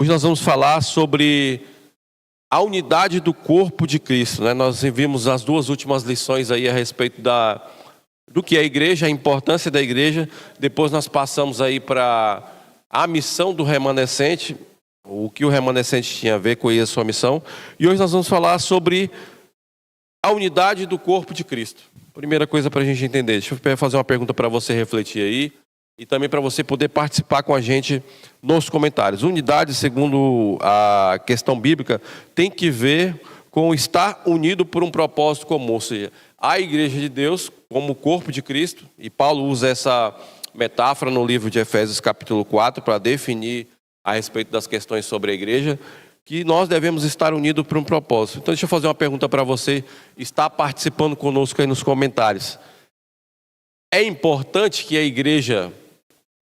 Hoje nós vamos falar sobre a unidade do corpo de Cristo, né? Nós vimos as duas últimas lições aí a respeito do que é a igreja, a importância da igreja. Depois nós passamos aí para a missão do remanescente, o que o remanescente tinha a ver com a sua missão. E hoje nós vamos falar sobre a unidade do corpo de Cristo. Primeira coisa para a gente entender, deixa eu fazer uma pergunta para você refletir aí. E também para você poder participar com a gente nos comentários. Unidade, segundo a questão bíblica, tem que ver com estar unido por um propósito comum. Ou seja, a igreja de Deus como o corpo de Cristo. E Paulo usa essa metáfora no livro de Efésios capítulo 4 para definir a respeito das questões sobre a igreja, que nós devemos estar unidos por um propósito. Então deixa eu fazer uma pergunta para você, está participando conosco aí nos comentários. É importante que a igreja,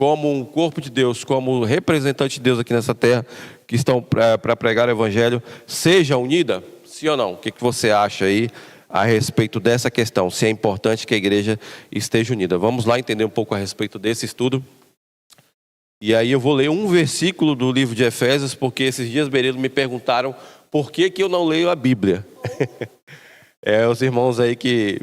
como um corpo de Deus, como representante de Deus aqui nessa terra, que estão para pregar o evangelho, seja unida? Sim ou não? O que você acha aí a respeito dessa questão? Se é importante que a igreja esteja unida. Vamos lá entender um pouco a respeito desse estudo. E aí eu vou ler um versículo do livro de Efésios, porque esses dias Berilo me perguntaram por que eu não leio a Bíblia. Os irmãos aí que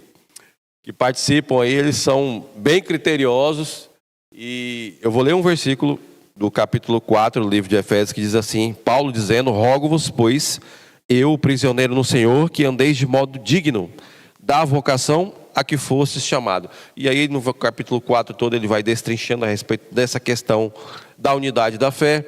participam aí, eles são bem criteriosos. E eu vou ler um versículo do capítulo 4 do livro de Efésios que diz assim: Paulo dizendo, rogo-vos, pois, eu, prisioneiro no Senhor, que andeis de modo digno da vocação a que fostes chamado. E aí no capítulo 4 todo ele vai destrinchando a respeito dessa questão da unidade da fé,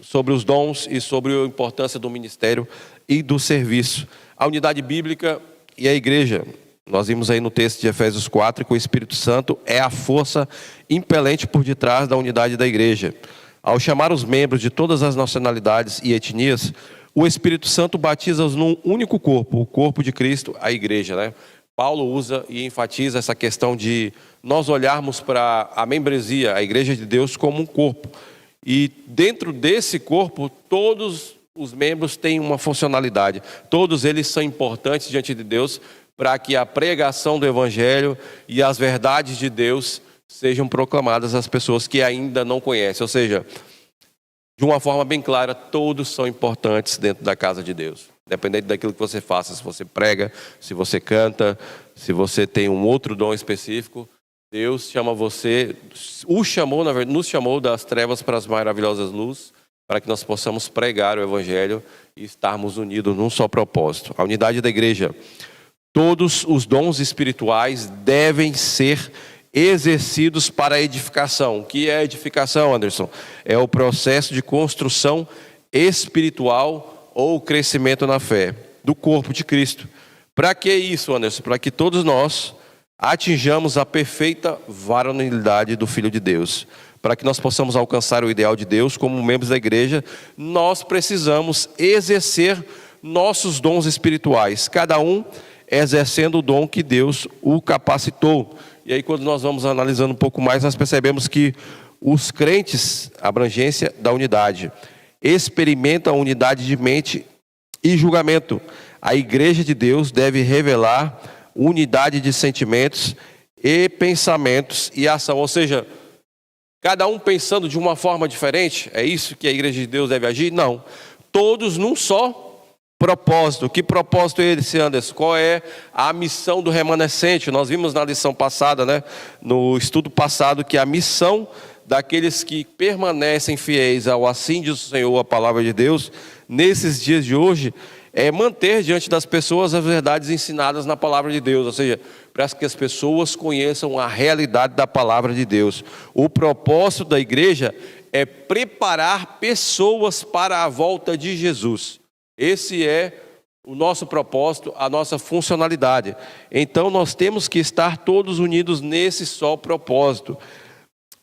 sobre os dons e sobre a importância do ministério e do serviço. A unidade bíblica e a igreja. Nós vimos aí no texto de Efésios 4 que o Espírito Santo é a força impelente por detrás da unidade da igreja. Ao chamar os membros de todas as nacionalidades e etnias, o Espírito Santo batiza-os num único corpo, o corpo de Cristo, a igreja, né? Paulo usa e enfatiza essa questão de nós olharmos para a membresia, a igreja de Deus, como um corpo. E dentro desse corpo, todos os membros têm uma funcionalidade. Todos eles são importantes diante de Deus, para que a pregação do Evangelho e as verdades de Deus sejam proclamadas às pessoas que ainda não conhecem. Ou seja, de uma forma bem clara, todos são importantes dentro da casa de Deus. Independente daquilo que você faça, se você prega, se você canta, se você tem um outro dom específico, Deus chama você, nos chamou das trevas para as maravilhosas luzes, para que nós possamos pregar o Evangelho e estarmos unidos num só propósito. A unidade da igreja. Todos os dons espirituais devem ser exercidos para a edificação. O que é edificação, Anderson? É o processo de construção espiritual ou crescimento na fé do corpo de Cristo. Para que isso, Anderson? Para que todos nós atinjamos a perfeita varonilidade do Filho de Deus. Para que nós possamos alcançar o ideal de Deus como membros da igreja, nós precisamos exercer nossos dons espirituais. Cada um exercendo o dom que Deus o capacitou. E aí quando nós vamos analisando um pouco mais, nós percebemos que os crentes, abrangência da unidade, experimentam a unidade de mente e julgamento. A igreja de Deus deve revelar unidade de sentimentos e pensamentos e ação. Ou seja, cada um pensando de uma forma diferente, é isso que a igreja de Deus deve agir? Não. Todos num só propósito. Que propósito é esse, Anderson? Qual é a missão do remanescente? Nós vimos na lição passada, né, no estudo passado, que a missão daqueles que permanecem fiéis ao assim diz o Senhor, a palavra de Deus, nesses dias de hoje, é manter diante das pessoas as verdades ensinadas na palavra de Deus, ou seja, para que as pessoas conheçam a realidade da palavra de Deus. O propósito da igreja é preparar pessoas para a volta de Jesus. Esse é o nosso propósito, a nossa funcionalidade. Então nós temos que estar todos unidos nesse só propósito.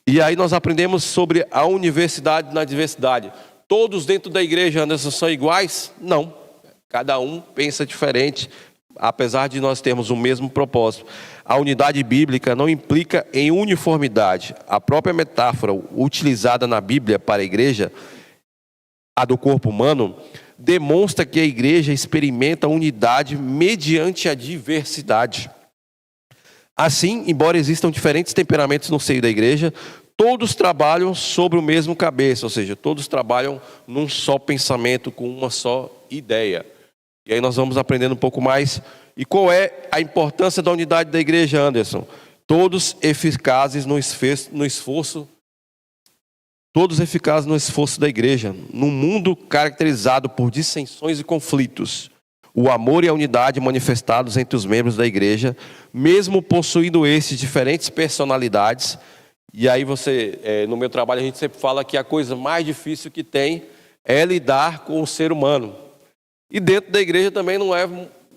E aí nós aprendemos sobre a universidade na diversidade. Todos dentro da igreja, Anderson, são iguais? Não. Cada um pensa diferente, apesar de nós termos o mesmo propósito. A unidade bíblica não implica em uniformidade. A própria metáfora utilizada na Bíblia para a igreja, a do corpo humano, demonstra que a igreja experimenta unidade mediante a diversidade. Assim, embora existam diferentes temperamentos no seio da igreja, todos trabalham sobre o mesmo cabeça, ou seja, todos trabalham num só pensamento, com uma só ideia. E aí nós vamos aprendendo um pouco mais. E qual é a importância da unidade da igreja, Anderson? Todos eficazes no esforço da igreja. Num mundo caracterizado por dissensões e conflitos, o amor e a unidade manifestados entre os membros da igreja, mesmo possuindo esses diferentes personalidades. E aí no meu trabalho a gente sempre fala que a coisa mais difícil que tem é lidar com o ser humano. E dentro da igreja também não é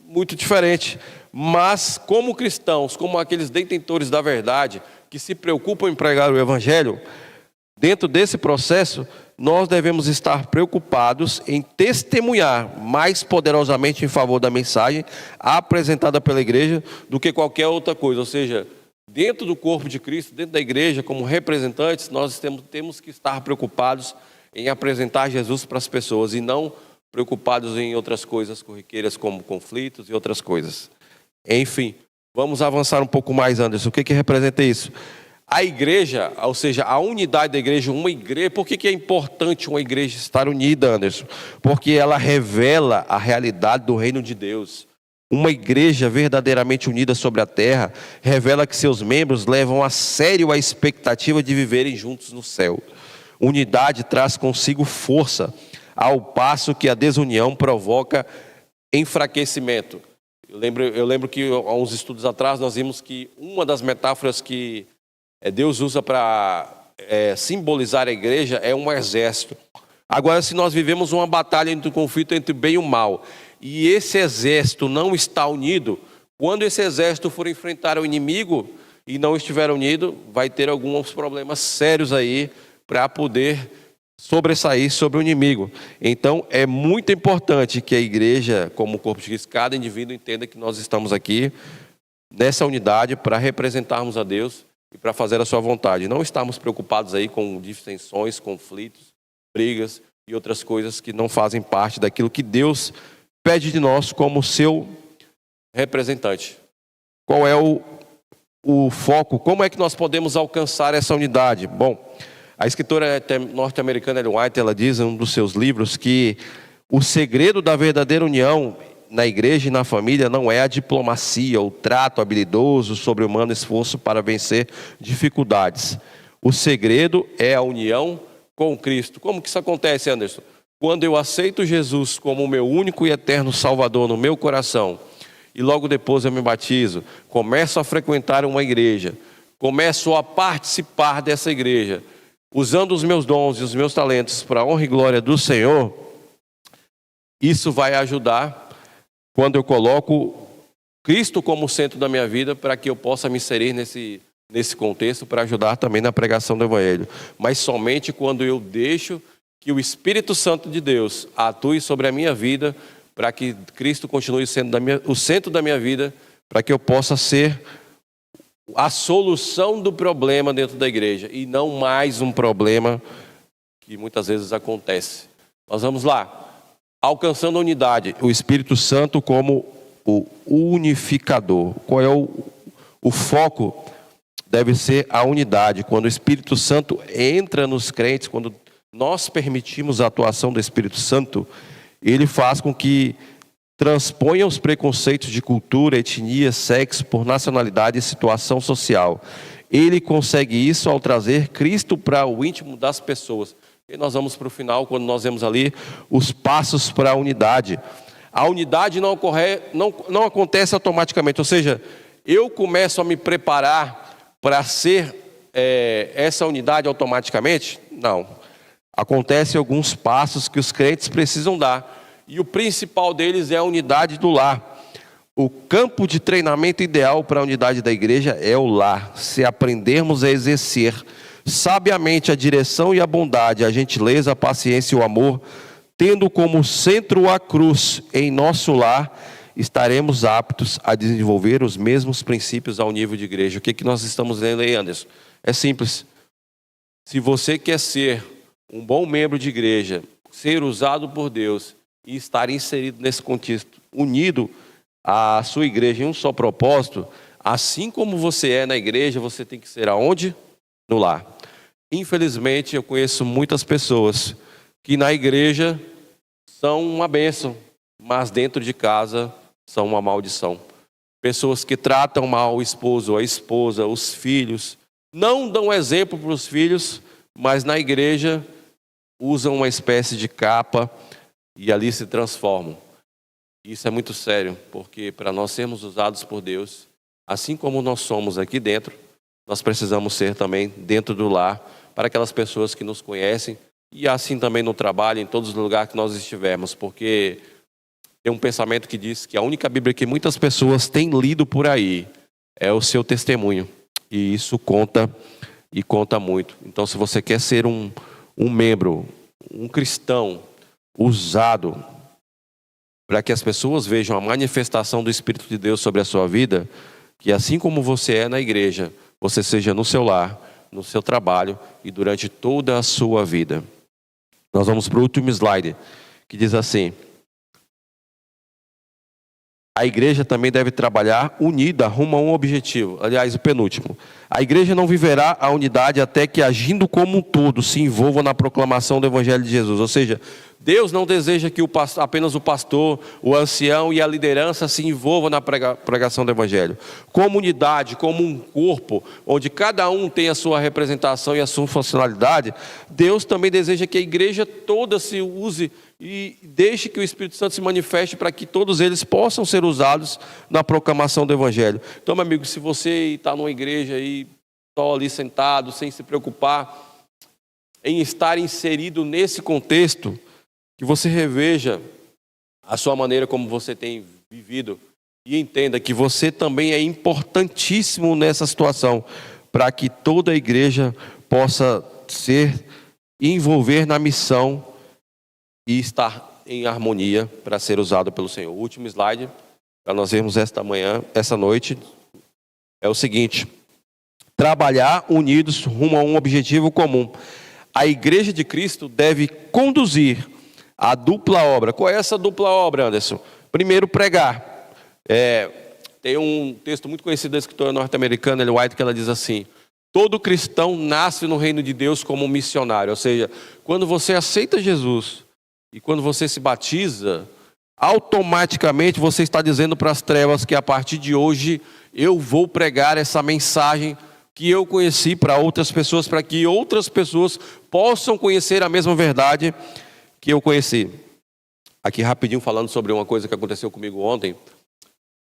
muito diferente. Mas como cristãos, como aqueles detentores da verdade, que se preocupam em pregar o evangelho, dentro desse processo, nós devemos estar preocupados em testemunhar mais poderosamente em favor da mensagem apresentada pela igreja do que qualquer outra coisa. Ou seja, dentro do corpo de Cristo, dentro da igreja, como representantes, nós temos que estar preocupados em apresentar Jesus para as pessoas e não preocupados em outras coisas corriqueiras como conflitos e outras coisas. Enfim, vamos avançar um pouco mais, Anderson. O que representa isso? A igreja, ou seja, a unidade da igreja, por que é importante uma igreja estar unida, Anderson? Porque ela revela a realidade do reino de Deus. Uma igreja verdadeiramente unida sobre a terra revela que seus membros levam a sério a expectativa de viverem juntos no céu. Unidade traz consigo força, ao passo que a desunião provoca enfraquecimento. Eu lembro que há uns estudos atrás nós vimos que uma das metáforas que Deus usa para simbolizar a igreja é um exército. Agora, se nós vivemos uma batalha entre o conflito entre o bem e o mal, e esse exército não está unido, quando esse exército for enfrentar o inimigo e não estiver unido, vai ter alguns problemas sérios aí para poder sobressair sobre o inimigo. Então, é muito importante que a igreja, como corpo de Cristo, cada indivíduo entenda que nós estamos aqui nessa unidade para representarmos a Deus e para fazer a sua vontade. Não estamos preocupados aí com dissensões, conflitos, brigas e outras coisas que não fazem parte daquilo que Deus pede de nós como seu representante. Qual é o foco? Como é que nós podemos alcançar essa unidade? Bom, a escritora norte-americana Ellen White, ela diz em um dos seus livros que o segredo da verdadeira união na igreja e na família não é a diplomacia, o trato habilidoso, sobre-humano esforço para vencer dificuldades. O segredo é a união com Cristo. Como que isso acontece, Anderson? Quando eu aceito Jesus como o meu único e eterno Salvador no meu coração, e logo depois eu me batizo, começo a frequentar uma igreja, começo a participar dessa igreja, usando os meus dons e os meus talentos para a honra e glória do Senhor, isso vai ajudar quando eu coloco Cristo como centro da minha vida, para que eu possa me inserir nesse contexto, para ajudar também na pregação do Evangelho. Mas somente quando eu deixo que o Espírito Santo de Deus atue sobre a minha vida, para que Cristo continue sendo o centro da minha vida, para que eu possa ser a solução do problema dentro da igreja, e não mais um problema que muitas vezes acontece. Nós vamos lá. Alcançando a unidade, o Espírito Santo como o unificador. Qual é o foco? Deve ser a unidade. Quando o Espírito Santo entra nos crentes, quando nós permitimos a atuação do Espírito Santo, ele faz com que transponha os preconceitos de cultura, etnia, sexo, por nacionalidade e situação social. Ele consegue isso ao trazer Cristo para o íntimo das pessoas. E nós vamos para o final, quando nós vemos ali os passos para a unidade. A unidade não acontece automaticamente, ou seja, eu começo a me preparar para ser essa unidade automaticamente? Não. Acontecem alguns passos que os crentes precisam dar. E o principal deles é a unidade do lar. O campo de treinamento ideal para a unidade da igreja é o lar. Se aprendermos a exercer sabiamente a direção e a bondade, a gentileza, a paciência e o amor, tendo como centro a cruz em nosso lar, estaremos aptos a desenvolver os mesmos princípios ao nível de igreja. O que nós estamos lendo aí, Anderson? É simples. Se você quer ser um bom membro de igreja, ser usado por Deus e estar inserido nesse contexto, unido à sua igreja em um só propósito, assim como você é na igreja, você tem que ser aonde? No lar. Infelizmente, eu conheço muitas pessoas que na igreja são uma bênção, mas dentro de casa são uma maldição. Pessoas que tratam mal o esposo, a esposa, os filhos, não dão exemplo para os filhos, mas na igreja usam uma espécie de capa e ali se transformam. Isso é muito sério, porque para nós sermos usados por Deus, assim como nós somos aqui dentro, nós precisamos ser também dentro do lar, para aquelas pessoas que nos conhecem, e assim também no trabalho, em todos os lugares que nós estivermos, porque tem um pensamento que diz que a única Bíblia que muitas pessoas têm lido por aí é o seu testemunho, e isso conta, e conta muito. Então, se você quer ser um membro, um cristão usado para que as pessoas vejam a manifestação do Espírito de Deus sobre a sua vida, que assim como você é na igreja, você seja no seu lar, no seu trabalho e durante toda a sua vida. Nós vamos para o último slide, que diz assim: a igreja também deve trabalhar unida rumo a um objetivo. Aliás, o penúltimo. A igreja não viverá a unidade até que, agindo como um todo, se envolva na proclamação do Evangelho de Jesus. Ou seja, Deus não deseja que apenas o pastor, o ancião e a liderança se envolvam na pregação do Evangelho. Como unidade, como um corpo, onde cada um tem a sua representação e a sua funcionalidade, Deus também deseja que a igreja toda se use e deixe que o Espírito Santo se manifeste para que todos eles possam ser usados na proclamação do Evangelho. Então, meu amigo, se você está numa igreja aí, só ali sentado, sem se preocupar em estar inserido nesse contexto, que você reveja a sua maneira como você tem vivido e entenda que você também é importantíssimo nessa situação, para que toda a igreja possa envolver na missão e estar em harmonia para ser usado pelo Senhor. O último slide, para nós vermos essa noite, é o seguinte: trabalhar unidos rumo a um objetivo comum. A igreja de Cristo deve conduzir a dupla obra. Qual é essa dupla obra, Anderson? Primeiro, pregar. Tem um texto muito conhecido da escritora norte-americana, Ellen White, que ela diz assim: todo cristão nasce no reino de Deus como um missionário. Ou seja, quando você aceita Jesus e quando você se batiza, automaticamente você está dizendo para as trevas que a partir de hoje eu vou pregar essa mensagem que eu conheci para outras pessoas, para que outras pessoas possam conhecer a mesma verdade que eu conheci. Aqui rapidinho falando sobre uma coisa que aconteceu comigo ontem.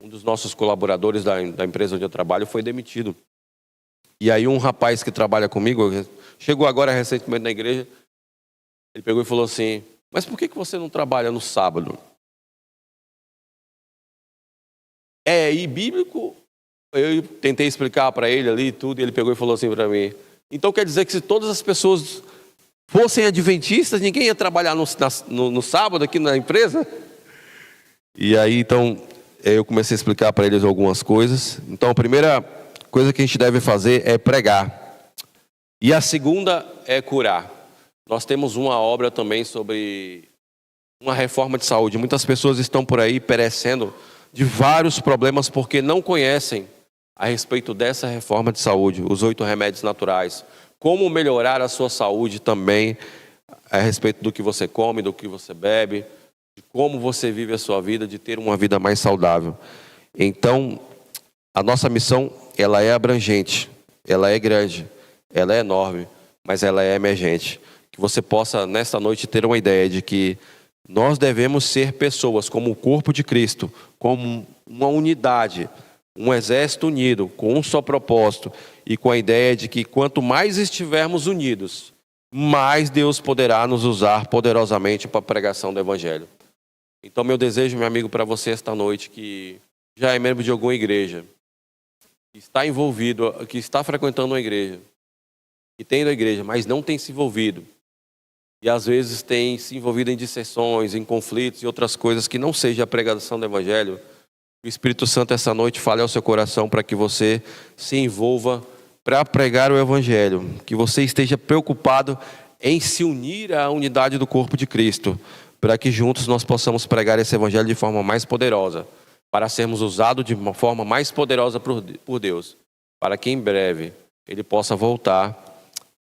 Um dos nossos colaboradores da empresa onde eu trabalho foi demitido. E aí um rapaz que trabalha comigo, chegou agora recentemente na igreja, ele pegou e falou assim: mas por que você não trabalha no sábado? E bíblico? Eu tentei explicar para ele ali tudo, e ele pegou e falou assim para mim: então quer dizer que se todas as pessoas fossem adventistas, ninguém ia trabalhar no sábado aqui na empresa? E aí então eu comecei a explicar para eles algumas coisas. Então a primeira coisa que a gente deve fazer é pregar. E a segunda é curar. Nós temos uma obra também sobre uma reforma de saúde. Muitas pessoas estão por aí perecendo de vários problemas porque não conhecem a respeito dessa reforma de saúde, os 8 remédios naturais. Como melhorar a sua saúde também, a respeito do que você come, do que você bebe, de como você vive a sua vida, de ter uma vida mais saudável. Então, a nossa missão, ela é abrangente, ela é grande, ela é enorme, mas ela é emergente. Que você possa, nesta noite, ter uma ideia de que nós devemos ser pessoas como o corpo de Cristo, como uma unidade, um exército unido, com um só propósito, e com a ideia de que quanto mais estivermos unidos, mais Deus poderá nos usar poderosamente para a pregação do Evangelho. Então, meu desejo, meu amigo, para você esta noite, que já é membro de alguma igreja, que está envolvido, que está frequentando uma igreja, que tem ido à igreja, mas não tem se envolvido, e às vezes tem se envolvido em dissensões, em conflitos e outras coisas que não seja a pregação do Evangelho, o Espírito Santo essa noite fale ao seu coração para que você se envolva para pregar o Evangelho, que você esteja preocupado em se unir à unidade do corpo de Cristo, para que juntos nós possamos pregar esse Evangelho de forma mais poderosa, para sermos usados de uma forma mais poderosa por Deus, para que em breve Ele possa voltar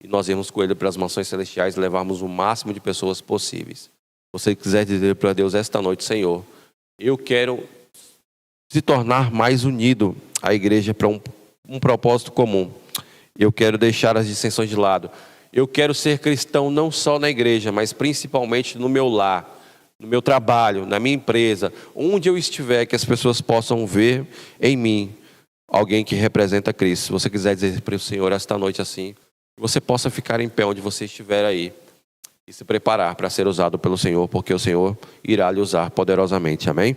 e nós irmos com Ele para as mansões celestiais e levarmos o máximo de pessoas possíveis. Se você quiser dizer para Deus esta noite: Senhor, eu quero se tornar mais unido à igreja para um propósito comum. Eu quero deixar as dissensões de lado. Eu quero ser cristão não só na igreja, mas principalmente no meu lar, no meu trabalho, na minha empresa, onde eu estiver, que as pessoas possam ver em mim alguém que representa Cristo. Se você quiser dizer para o Senhor esta noite assim, que você possa ficar em pé onde você estiver aí e se preparar para ser usado pelo Senhor, porque o Senhor irá lhe usar poderosamente. Amém?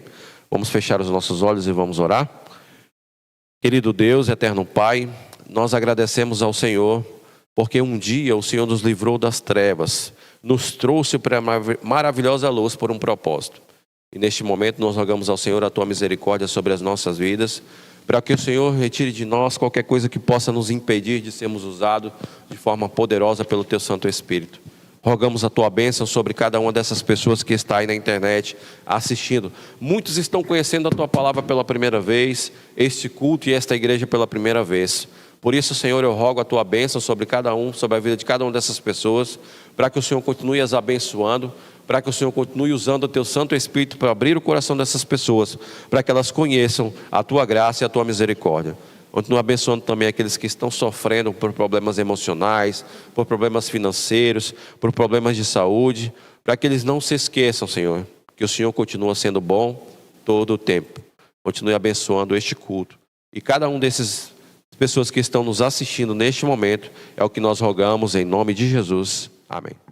Vamos fechar os nossos olhos e vamos orar. Querido Deus, eterno Pai, nós agradecemos ao Senhor, porque um dia o Senhor nos livrou das trevas, nos trouxe para a maravilhosa luz por um propósito. E neste momento nós rogamos ao Senhor a Tua misericórdia sobre as nossas vidas, para que o Senhor retire de nós qualquer coisa que possa nos impedir de sermos usados de forma poderosa pelo Teu Santo Espírito. Rogamos a Tua bênção sobre cada uma dessas pessoas que está aí na internet assistindo. Muitos estão conhecendo a Tua palavra pela primeira vez, este culto e esta igreja pela primeira vez. Por isso, Senhor, eu rogo a Tua bênção sobre cada um, sobre a vida de cada uma dessas pessoas, para que o Senhor continue as abençoando, para que o Senhor continue usando o Teu Santo Espírito para abrir o coração dessas pessoas, para que elas conheçam a Tua graça e a Tua misericórdia. Continua abençoando também aqueles que estão sofrendo por problemas emocionais, por problemas financeiros, por problemas de saúde, para que eles não se esqueçam, Senhor, que o Senhor continua sendo bom todo o tempo. Continue abençoando este culto. E cada um dessas pessoas que estão nos assistindo neste momento, é o que nós rogamos em nome de Jesus. Amém.